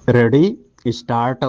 Ready start.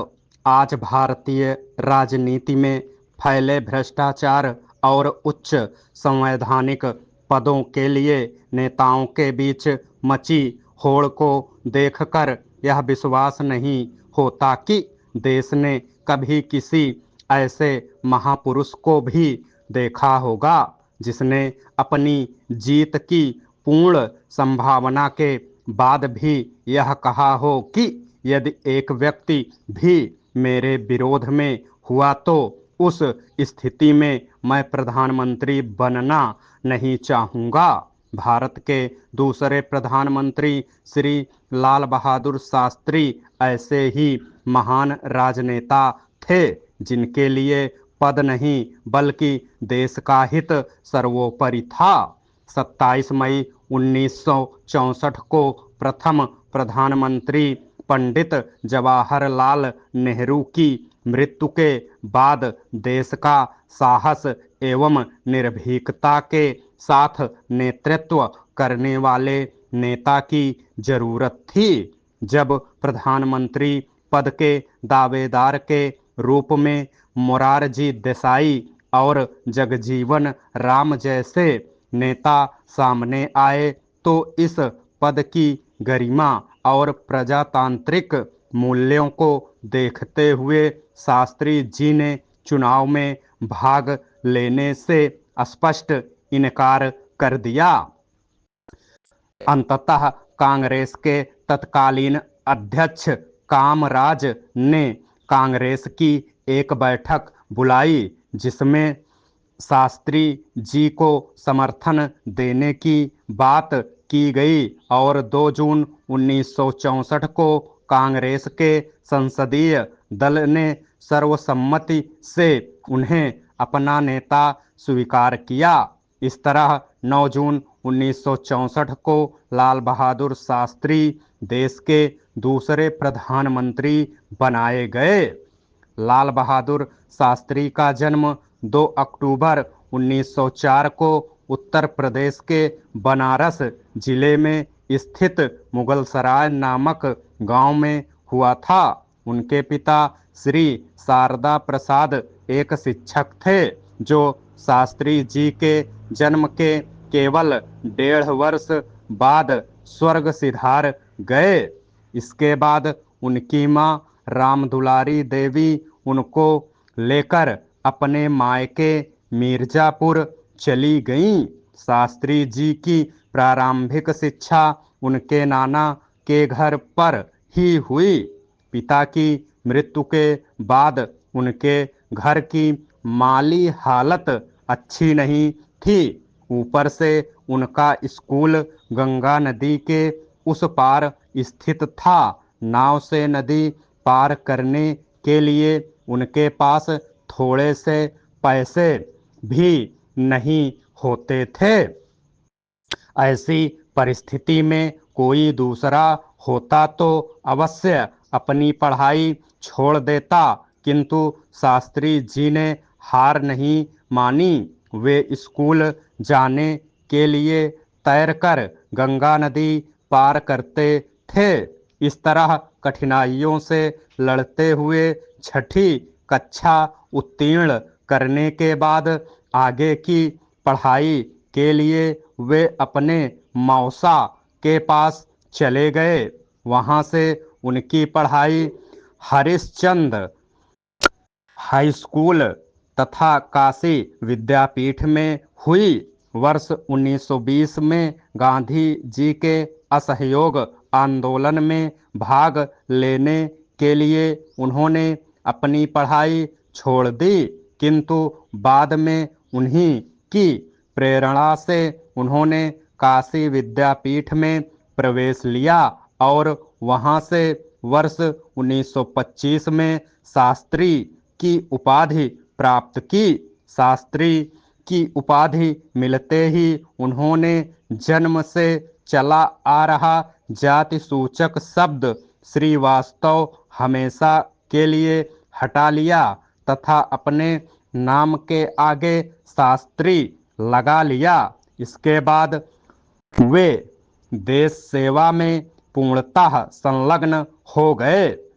आज भारतीय राजनीति में फैले भ्रष्टाचार और उच्च संवैधानिक पदों के लिए नेताओं के बीच मची होड़ को देखकर यह विश्वास नहीं होता कि देश ने कभी किसी ऐसे महापुरुष को भी देखा होगा जिसने अपनी जीत की पूर्ण संभावना के बाद भी यह कहा हो कि यदि एक व्यक्ति भी मेरे विरोध में हुआ तो उस स्थिति में मैं प्रधानमंत्री बनना नहीं चाहूंगा। भारत के दूसरे प्रधानमंत्री श्री लाल बहादुर शास्त्री ऐसे ही महान राजनेता थे जिनके लिए पद नहीं बल्कि देश का हित सर्वोपरि था। 27 मई 1964 को प्रथम प्रधानमंत्री पंडित जवाहरलाल नेहरू की मृत्यु के बाद देश का साहस एवं निर्भीकता के साथ नेतृत्व करने वाले नेता की जरूरत थी। जब प्रधानमंत्री पद के दावेदार के रूप में मोरारजी देसाई और जगजीवन राम जैसे नेता सामने आए तो इस पद की गरिमा और प्रजातांत्रिक मूल्यों को देखते हुए शास्त्री जी ने चुनाव में भाग लेने से स्पष्ट इनकार कर दिया। अंततः कांग्रेस के तत्कालीन अध्यक्ष कामराज ने कांग्रेस की एक बैठक बुलाई जिसमें शास्त्री जी को समर्थन देने की बात की गई और 2 जून 1964 को कांग्रेस के संसदीय दल ने सर्वसम्मति से उन्हें अपना नेता स्वीकार किया। इस तरह 9 जून 1964 को लाल बहादुर शास्त्री देश के दूसरे प्रधानमंत्री बनाए गए। लाल बहादुर शास्त्री का जन्म 2 अक्टूबर 1904 को उत्तर प्रदेश के बनारस जिले में स्थित मुगलसराय नामक गांव में हुआ था। उनके पिता श्री शारदा प्रसाद एक शिक्षक थे जो शास्त्री जी के जन्म के केवल 1.5 वर्ष बाद स्वर्ग सिधार गए। इसके बाद उनकी मां रामदुलारी देवी उनको लेकर अपने मायके मिर्जापुर चली गईं। शास्त्री जी की प्रारंभिक शिक्षा उनके नाना के घर पर ही हुई। पिता की मृत्यु के बाद उनके घर की माली हालत अच्छी नहीं थी। ऊपर से उनका स्कूल गंगा नदी के उस पार स्थित था। नाव से नदी पार करने के लिए उनके पास थोड़े से पैसे भी नहीं होते थे। ऐसी परिस्थिति में कोई दूसरा होता तो अवश्य अपनी पढ़ाई छोड़ देता, किंतु शास्त्री जी ने हार नहीं मानी। वे स्कूल जाने के लिए तैरकर गंगा नदी पार करते थे। इस तरह कठिनाइयों से लड़ते हुए 6ठी कक्षा उत्तीर्ण करने के बाद आगे की पढ़ाई के लिए वे अपने मौसा के पास चले गए। वहां से उनकी पढ़ाई हरिश्चंद्र हाई स्कूल तथा काशी विद्यापीठ में हुई। वर्ष 1920 में गांधी जी के असहयोग आंदोलन में भाग लेने के लिए उन्होंने अपनी पढ़ाई छोड़ दी, किंतु बाद में उन्हीं की प्रेरणा से उन्होंने काशी विद्यापीठ में प्रवेश लिया और वहां से वर्ष 1925 में शास्त्री की उपाधि प्राप्त की। शास्त्री की उपाधि मिलते ही उन्होंने जन्म से चला आ रहा जाति सूचक शब्द श्रीवास्तव हमेशा के लिए हटा लिया तथा अपने नाम के आगे शास्त्री लगा लिया। इसके बाद वे देश सेवा में पूर्णतः संलग्न हो गए।